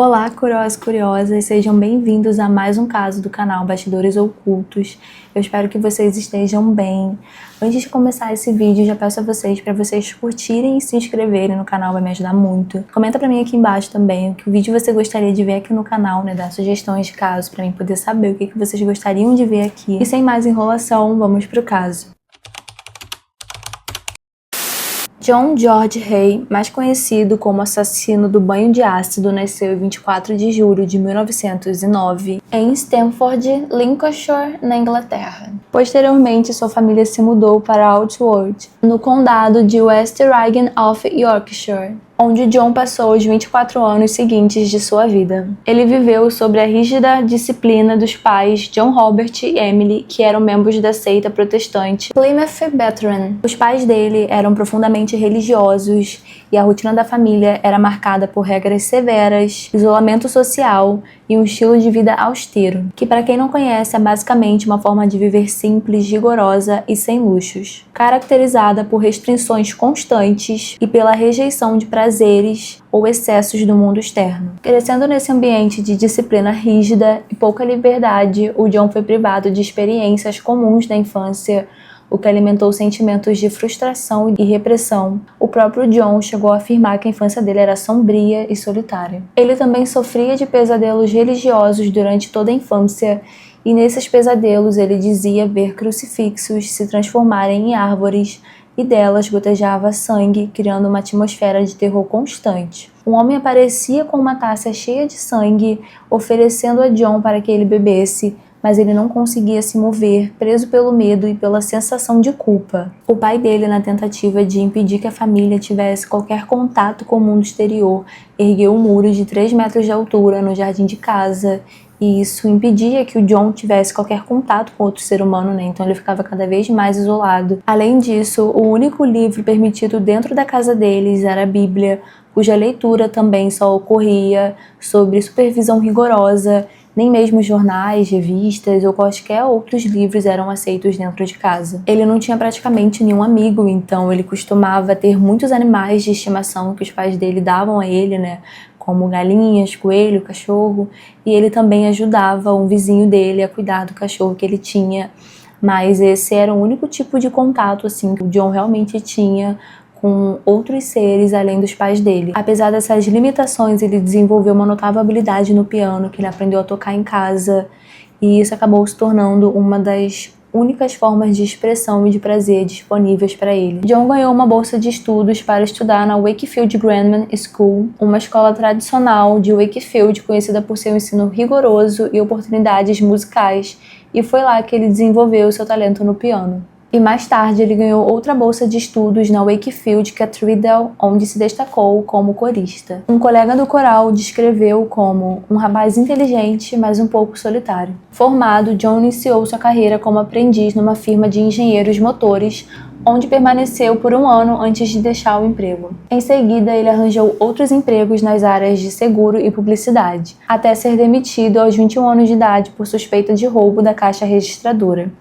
Olá, curiosos e curiosas, sejam bem-vindos a mais um caso do canal Bastidores Ocultos. Eu espero que vocês estejam bem. Antes de começar esse vídeo, já peço a vocês para vocês curtirem e se inscreverem no canal, vai me ajudar muito. Comenta pra mim aqui embaixo também que vídeo você gostaria de ver aqui no canal, né, dar sugestões de casos para mim poder saber o que vocês gostariam de ver aqui. E sem mais enrolação, vamos pro caso. John George Hay, mais conhecido como assassino do banho de ácido, nasceu em 24 de julho de 1909 em Stamford, Lincolnshire, na Inglaterra. Posteriormente, sua família se mudou para Outwood, no condado de West Riding of Yorkshire, onde John passou os 24 anos seguintes de sua vida. Ele viveu sob a rígida disciplina dos pais John Robert e Emily, que eram membros da seita protestante Plymouth Brethren. Os pais dele eram profundamente religiosos e a rotina da família era marcada por regras severas, isolamento social e um estilo de vida austero, que para quem não conhece é basicamente uma forma de viver simples, rigorosa e sem luxos, caracterizada por restrições constantes e pela rejeição de prazeres ou excessos do mundo externo. Crescendo nesse ambiente de disciplina rígida e pouca liberdade, o John foi privado de experiências comuns da infância, o que alimentou sentimentos de frustração e repressão. O próprio John chegou a afirmar que a infância dele era sombria e solitária. Ele também sofria de pesadelos religiosos durante toda a infância, e nesses pesadelos ele dizia ver crucifixos se transformarem em árvores e delas gotejava sangue, criando uma atmosfera de terror constante. Um homem aparecia com uma taça cheia de sangue, oferecendo a John para que ele bebesse, mas ele não conseguia se mover, preso pelo medo e pela sensação de culpa. O pai dele, na tentativa de impedir que a família tivesse qualquer contato com o mundo exterior, ergueu um muro de 3 metros de altura no jardim de casa, e isso impedia que o John tivesse qualquer contato com outro ser humano, né? Então ele ficava cada vez mais isolado. Além disso, o único livro permitido dentro da casa deles era a Bíblia, cuja leitura também só ocorria sob supervisão rigorosa. Nem mesmo jornais, revistas ou quaisquer outros livros eram aceitos dentro de casa. Ele não tinha praticamente nenhum amigo, então ele costumava ter muitos animais de estimação que os pais dele davam a ele, né? Como galinhas, coelho, cachorro, e ele também ajudava um vizinho dele a cuidar do cachorro que ele tinha. Mas esse era o único tipo de contato assim que o John realmente tinha com outros seres além dos pais dele. Apesar dessas limitações, ele desenvolveu uma notável habilidade no piano, que ele aprendeu a tocar em casa, e isso acabou se tornando uma das únicas formas de expressão e de prazer disponíveis para ele. John ganhou uma bolsa de estudos para estudar na Wakefield Grammar School, uma escola tradicional de Wakefield conhecida por seu ensino rigoroso e oportunidades musicais, e foi lá que ele desenvolveu seu talento no piano. E mais tarde ele ganhou outra bolsa de estudos na Wakefield Cathedral, onde se destacou como corista. Um colega do coral descreveu como um rapaz inteligente, mas um pouco solitário. Formado, John iniciou sua carreira como aprendiz numa firma de engenheiros motores, onde permaneceu por 1 ano antes de deixar o emprego. Em seguida, ele arranjou outros empregos nas áreas de seguro e publicidade, até ser demitido aos 21 anos de idade por suspeita de roubo da caixa registradora.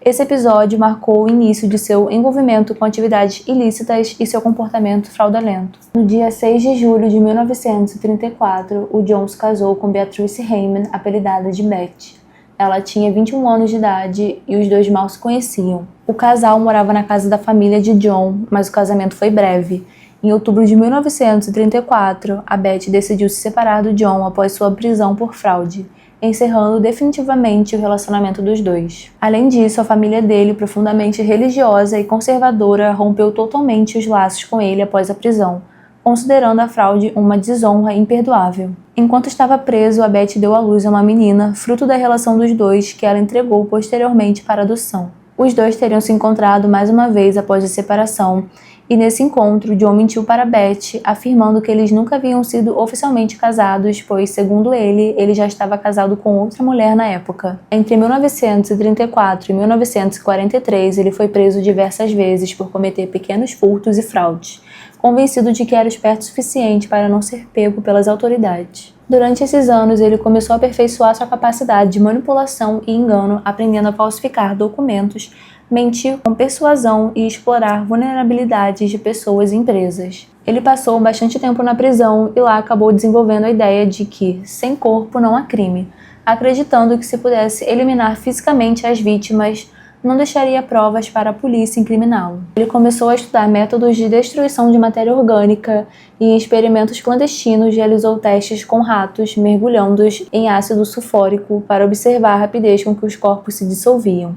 Esse episódio marcou o início de seu envolvimento com atividades ilícitas e seu comportamento fraudulento. No dia 6 de julho de 1934, o John se casou com Beatrice Heyman, apelidada de Beth. Ela tinha 21 anos de idade e os dois mal se conheciam. O casal morava na casa da família de John, mas o casamento foi breve. Em outubro de 1934, a Beth decidiu se separar do John após sua prisão por fraude, encerrando definitivamente o relacionamento dos dois. Além disso, a família dele, profundamente religiosa e conservadora, rompeu totalmente os laços com ele após a prisão, considerando a fraude uma desonra imperdoável. Enquanto estava preso, a Beth deu à luz a uma menina, fruto da relação dos dois, que ela entregou posteriormente para adoção. Os dois teriam se encontrado mais uma vez após a separação, e nesse encontro, John mentiu para Beth, afirmando que eles nunca haviam sido oficialmente casados, pois, segundo ele já estava casado com outra mulher na época. Entre 1934 e 1943, ele foi preso diversas vezes por cometer pequenos furtos e fraudes, convencido de que era esperto o suficiente para não ser pego pelas autoridades. Durante esses anos, ele começou a aperfeiçoar sua capacidade de manipulação e engano, aprendendo a falsificar documentos, mentir com persuasão e explorar vulnerabilidades de pessoas e empresas. Ele passou bastante tempo na prisão e lá acabou desenvolvendo a ideia de que, sem corpo, não há crime, acreditando que se pudesse eliminar fisicamente as vítimas, não deixaria provas para a polícia incriminá-lo. Ele começou a estudar métodos de destruição de matéria orgânica e em experimentos clandestinos realizou testes com ratos mergulhando-os em ácido sulfúrico para observar a rapidez com que os corpos se dissolviam.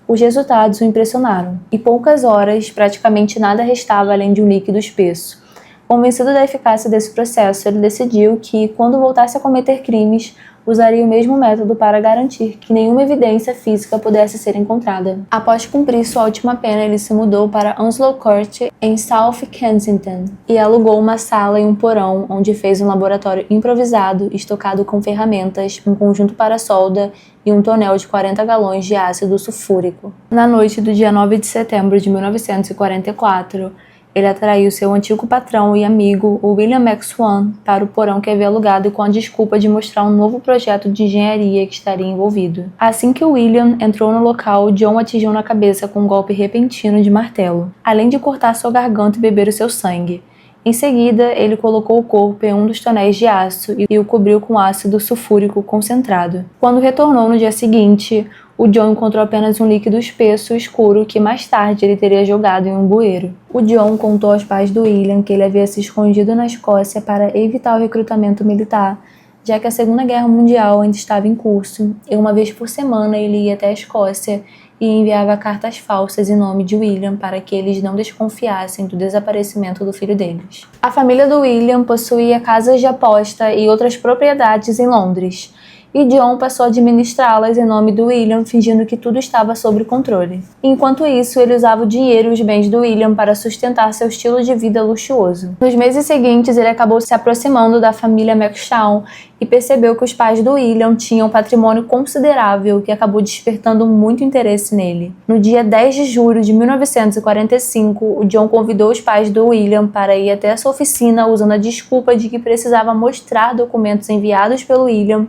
Os resultados o impressionaram. Em poucas horas, praticamente nada restava além de um líquido espesso. Convencido da eficácia desse processo, ele decidiu que, quando voltasse a cometer crimes, usaria o mesmo método para garantir que nenhuma evidência física pudesse ser encontrada. Após cumprir sua última pena, ele se mudou para Onslow Court, em South Kensington, e alugou uma sala e um porão, onde fez um laboratório improvisado, estocado com ferramentas, um conjunto para solda e um tonel de 40 galões de ácido sulfúrico. Na noite do dia 9 de setembro de 1944, ele atraiu seu antigo patrão e amigo, o William McSwan, para o porão que havia alugado com a desculpa de mostrar um novo projeto de engenharia que estaria envolvido. Assim que William entrou no local, John o atingiu na cabeça com um golpe repentino de martelo, além de cortar sua garganta e beber o seu sangue. Em seguida, ele colocou o corpo em um dos tonéis de aço e o cobriu com ácido sulfúrico concentrado. Quando retornou no dia seguinte, o John encontrou apenas um líquido espesso e escuro que mais tarde ele teria jogado em um bueiro. O John contou aos pais do William que ele havia se escondido na Escócia para evitar o recrutamento militar, já que a Segunda Guerra Mundial ainda estava em curso, e uma vez por semana ele ia até a Escócia e enviava cartas falsas em nome de William para que eles não desconfiassem do desaparecimento do filho deles. A família do William possuía casas de aposta e outras propriedades em Londres, e John passou a administrá-las em nome do William, fingindo que tudo estava sob controle. Enquanto isso, ele usava o dinheiro e os bens do William para sustentar seu estilo de vida luxuoso. Nos meses seguintes, ele acabou se aproximando da família McShawn e percebeu que os pais do William tinham um patrimônio considerável que acabou despertando muito interesse nele. No dia 10 de julho de 1945, o John convidou os pais do William para ir até a sua oficina usando a desculpa de que precisava mostrar documentos enviados pelo William,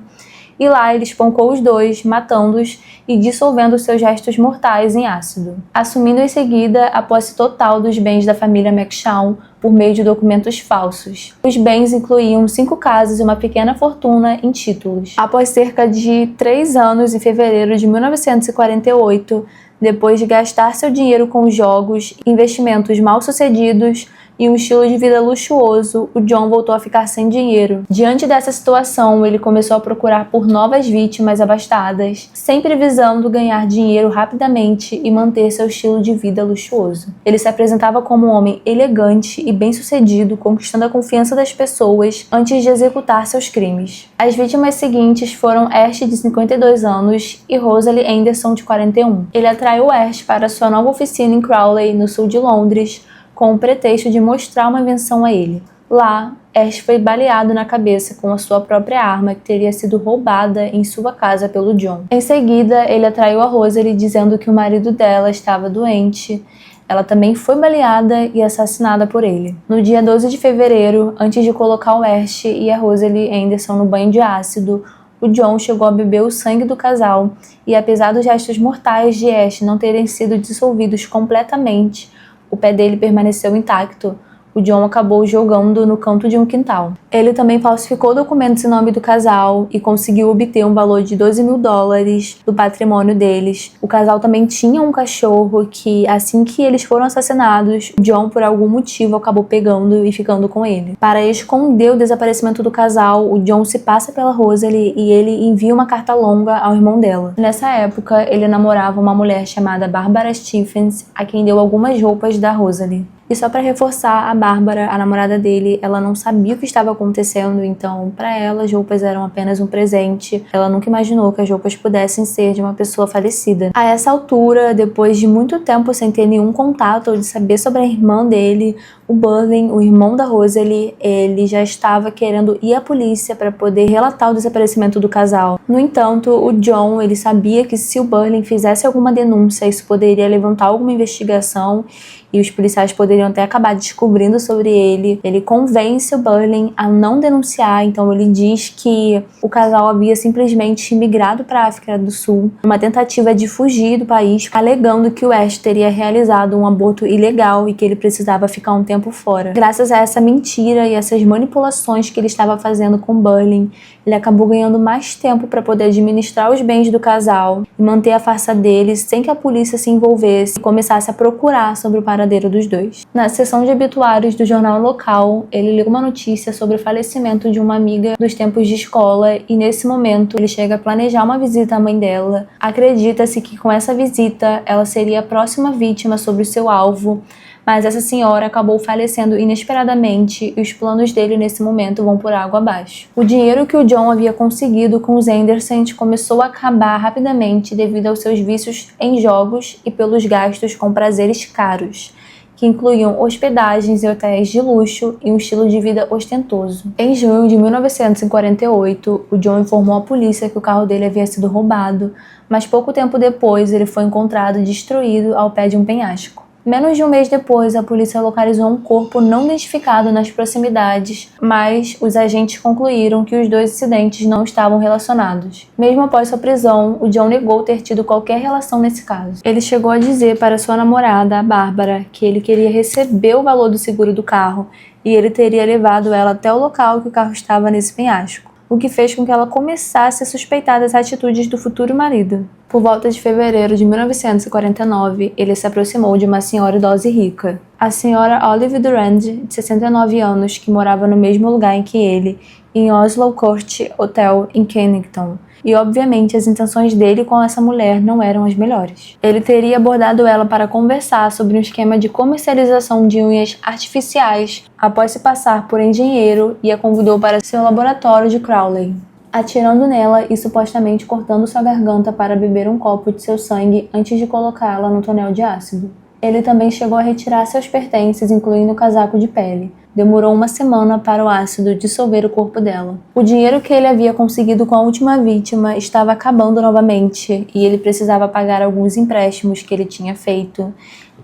e lá ele espancou os dois, matando-os e dissolvendo seus restos mortais em ácido, assumindo em seguida a posse total dos bens da família McShawn por meio de documentos falsos. Os bens incluíam 5 casas e uma pequena fortuna em títulos. Após cerca de 3 anos, em fevereiro de 1948, depois de gastar seu dinheiro com jogos, investimentos mal-sucedidos e um estilo de vida luxuoso, o John voltou a ficar sem dinheiro. Diante dessa situação, ele começou a procurar por novas vítimas abastadas, sempre visando ganhar dinheiro rapidamente e manter seu estilo de vida luxuoso. Ele se apresentava como um homem elegante e bem-sucedido, conquistando a confiança das pessoas antes de executar seus crimes. As vítimas seguintes foram Ash, de 52 anos, e Rosalie Anderson, de 41. Ele atraiu Ash para sua nova oficina em Crawley, no sul de Londres, com o pretexto de mostrar uma invenção a ele. Lá, Ash foi baleado na cabeça com a sua própria arma que teria sido roubada em sua casa pelo John. Em seguida, ele atraiu a Rosalie dizendo que o marido dela estava doente. Ela também foi baleada e assassinada por ele. No dia 12 de fevereiro, antes de colocar o Ash e a Rosalie Anderson no banho de ácido, o John chegou a beber o sangue do casal e, apesar dos restos mortais de Ash não terem sido dissolvidos completamente, o pé dele permaneceu intacto. O John acabou jogando no canto de um quintal. Ele também falsificou documentos em nome do casal e conseguiu obter um valor de $12.000 do patrimônio deles. O casal também tinha um cachorro que, assim que eles foram assassinados, John, por algum motivo, acabou pegando e ficando com ele. Para esconder o desaparecimento do casal, o John se passa pela Rosalie e ele envia uma carta longa ao irmão dela. Nessa época, ele namorava uma mulher chamada Barbara Stephens, a quem deu algumas roupas da Rosalie. E só para reforçar, a Bárbara, a namorada dele, ela não sabia o que estava acontecendo, então para ela as roupas eram apenas um presente. Ela nunca imaginou que as roupas pudessem ser de uma pessoa falecida. A essa altura, depois de muito tempo sem ter nenhum contato ou de saber sobre a irmã dele, o Burling, o irmão da Rosalie, ele já estava querendo ir à polícia para poder relatar o desaparecimento do casal. No entanto, o John, ele sabia que se o Burling fizesse alguma denúncia, isso poderia levantar alguma investigação e os policiais poderiam até acabar descobrindo sobre ele. Ele convence o Berlin a não denunciar, então ele diz que o casal havia simplesmente migrado para a África do Sul, uma tentativa de fugir do país, alegando que o West teria realizado um aborto ilegal e que ele precisava ficar um tempo fora. Graças a essa mentira e essas manipulações que ele estava fazendo com Berlin, ele acabou ganhando mais tempo para poder administrar os bens do casal e manter a farsa deles sem que a polícia se envolvesse e começasse a procurar sobre o paradeiro dos dois. Na seção de obituários do jornal local, ele leu uma notícia sobre o falecimento de uma amiga dos tempos de escola e nesse momento ele chega a planejar uma visita à mãe dela. Acredita-se que com essa visita ela seria a próxima vítima sobre o seu alvo, mas essa senhora acabou falecendo inesperadamente e os planos dele nesse momento vão por água abaixo. O dinheiro que o John havia conseguido com os Andersons começou a acabar rapidamente devido aos seus vícios em jogos e pelos gastos com prazeres caros, que incluíam hospedagens em hotéis de luxo e um estilo de vida ostentoso. Em junho de 1948, o John informou à polícia que o carro dele havia sido roubado, mas pouco tempo depois ele foi encontrado destruído ao pé de um penhasco. Menos de um mês depois, a polícia localizou um corpo não identificado nas proximidades, mas os agentes concluíram que os dois incidentes não estavam relacionados. Mesmo após sua prisão, o John negou ter tido qualquer relação nesse caso. Ele chegou a dizer para sua namorada, a Bárbara, que ele queria receber o valor do seguro do carro e ele teria levado ela até o local que o carro estava nesse penhasco, o que fez com que ela começasse a suspeitar das atitudes do futuro marido. Por volta de fevereiro de 1949, ele se aproximou de uma senhora idosa e rica. A senhora Olive Durand, de 69 anos, que morava no mesmo lugar em que ele, em Oslo Court Hotel, em Kennington. E, obviamente, as intenções dele com essa mulher não eram as melhores. Ele teria abordado ela para conversar sobre um esquema de comercialização de unhas artificiais após se passar por engenheiro e a convidou para seu laboratório de Crowley, atirando nela e supostamente cortando sua garganta para beber um copo de seu sangue antes de colocá-la no tonel de ácido. Ele também chegou a retirar seus pertences, incluindo o casaco de pele. Demorou uma semana para o ácido dissolver o corpo dela. O dinheiro que ele havia conseguido com a última vítima estava acabando novamente e ele precisava pagar alguns empréstimos que ele tinha feito.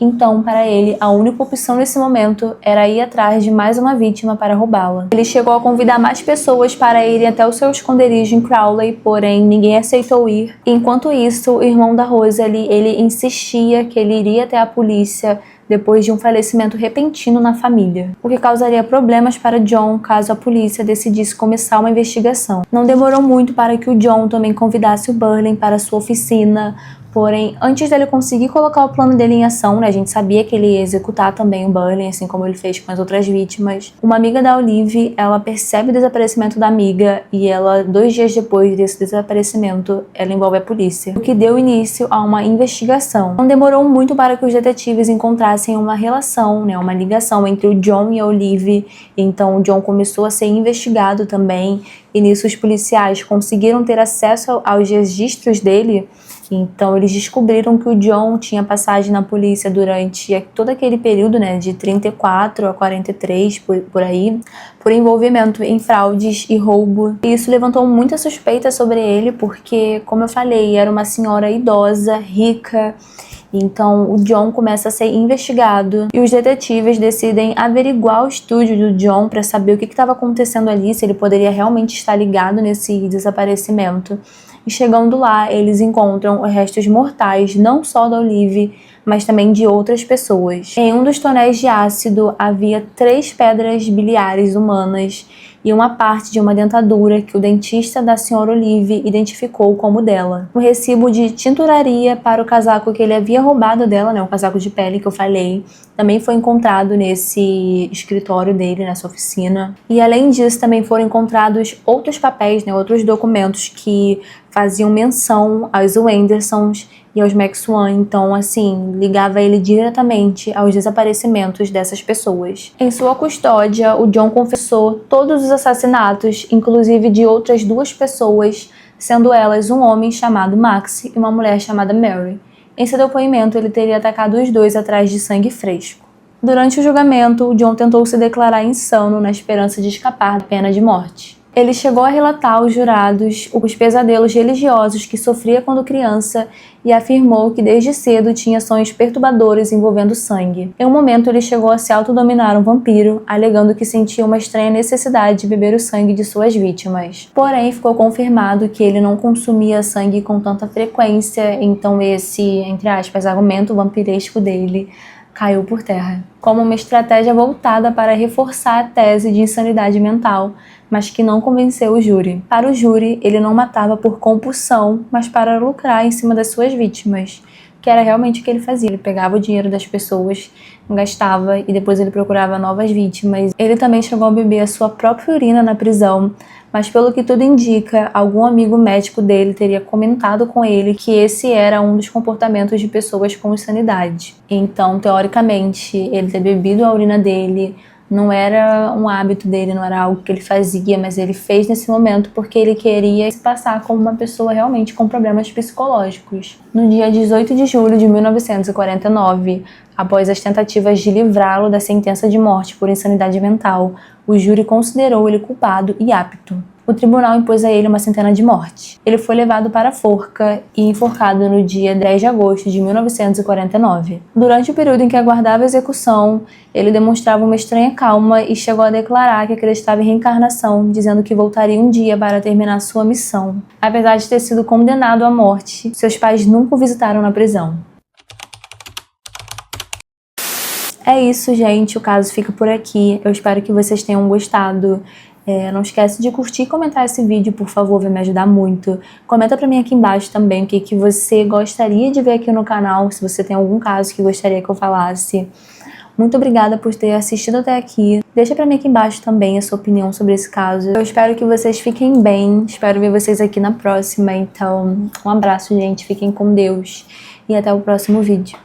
Então, para ele, a única opção nesse momento era ir atrás de mais uma vítima para roubá-la. Ele chegou a convidar mais pessoas para irem até o seu esconderijo em Crowley, porém ninguém aceitou ir. Enquanto isso, o irmão da Rosalie, ele insistia que ele iria até a polícia depois de um falecimento repentino na família, o que causaria problemas para John caso a polícia decidisse começar uma investigação. Não demorou muito para que o John também convidasse o Berlin para sua oficina, porém, antes dele conseguir colocar o plano dele em ação, a gente sabia que ele ia executar também o Berlin, assim como ele fez com as outras vítimas. Uma amiga da Olive, ela percebe o desaparecimento da amiga e ela, 2 dias depois desse desaparecimento, ela envolve a polícia, o que deu início a uma investigação. Não demorou muito para que os detetives encontrassem uma relação, uma ligação entre o John e a Olive, então o John começou a ser investigado também, e nisso os policiais conseguiram ter acesso aos registros dele. Então eles descobriram que o John tinha passagem na polícia durante todo aquele período, de 34 a 43, por aí, por envolvimento em fraudes e roubo. E isso levantou muita suspeita sobre ele, porque, como eu falei, era uma senhora idosa, rica. Então o John começa a ser investigado e os detetives decidem averiguar o estúdio do John para saber o que estava acontecendo ali, se ele poderia realmente estar ligado nesse desaparecimento. E chegando lá, eles encontram os restos mortais, não só da Olive, mas também de outras pessoas. Em um dos tonéis de ácido havia 3 pedras biliares humanas e uma parte de uma dentadura que o dentista da senhora Olive identificou como dela. Um recibo de tinturaria para o casaco que ele havia roubado dela, o casaco de pele que eu falei, também foi encontrado nesse escritório dele, nessa oficina. E além disso, também foram encontrados outros papéis, outros documentos que faziam menção aos Andersons e aos McSwan, então, ligava ele diretamente aos desaparecimentos dessas pessoas. Em sua custódia, o John confessou todos os assassinatos, inclusive de outras 2 pessoas, sendo elas um homem chamado Max e uma mulher chamada Mary. Em seu depoimento, ele teria atacado os 2 atrás de sangue fresco. Durante o julgamento, o John tentou se declarar insano na esperança de escapar da pena de morte. Ele chegou a relatar aos jurados os pesadelos religiosos que sofria quando criança e afirmou que desde cedo tinha sonhos perturbadores envolvendo sangue. Em um momento, ele chegou a se autodominar um vampiro, alegando que sentia uma estranha necessidade de beber o sangue de suas vítimas. Porém, ficou confirmado que ele não consumia sangue com tanta frequência, então esse, entre aspas, argumento vampiresco dele caiu por terra, como uma estratégia voltada para reforçar a tese de insanidade mental, mas que não convenceu o júri. Para o júri, ele não matava por compulsão, mas para lucrar em cima das suas vítimas, que era realmente o que ele fazia. Ele pegava o dinheiro das pessoas, gastava e depois ele procurava novas vítimas. Ele também chegou a beber a sua própria urina na prisão, mas pelo que tudo indica, algum amigo médico dele teria comentado com ele que esse era um dos comportamentos de pessoas com insanidade. Então, teoricamente, ele ter bebido a urina dele não era um hábito dele, não era algo que ele fazia, mas ele fez nesse momento porque ele queria se passar como uma pessoa realmente com problemas psicológicos. No dia 18 de julho de 1949, após as tentativas de livrá-lo da sentença de morte por insanidade mental, o júri considerou ele culpado e apto. O tribunal impôs a ele uma sentença de morte. Ele foi levado para a forca e enforcado no dia 10 de agosto de 1949. Durante o período em que aguardava a execução, ele demonstrava uma estranha calma e chegou a declarar que acreditava em reencarnação, dizendo que voltaria um dia para terminar sua missão. Apesar de ter sido condenado à morte, seus pais nunca o visitaram na prisão. É isso, gente. O caso fica por aqui. Eu espero que vocês tenham gostado. Não esquece de curtir e comentar esse vídeo, por favor, vai me ajudar muito. Comenta pra mim aqui embaixo também o que você gostaria de ver aqui no canal, se você tem algum caso que gostaria que eu falasse. Muito obrigada por ter assistido até aqui. Deixa pra mim aqui embaixo também a sua opinião sobre esse caso. Eu espero que vocês fiquem bem, espero ver vocês aqui na próxima. Então, um abraço, gente, fiquem com Deus e até o próximo vídeo.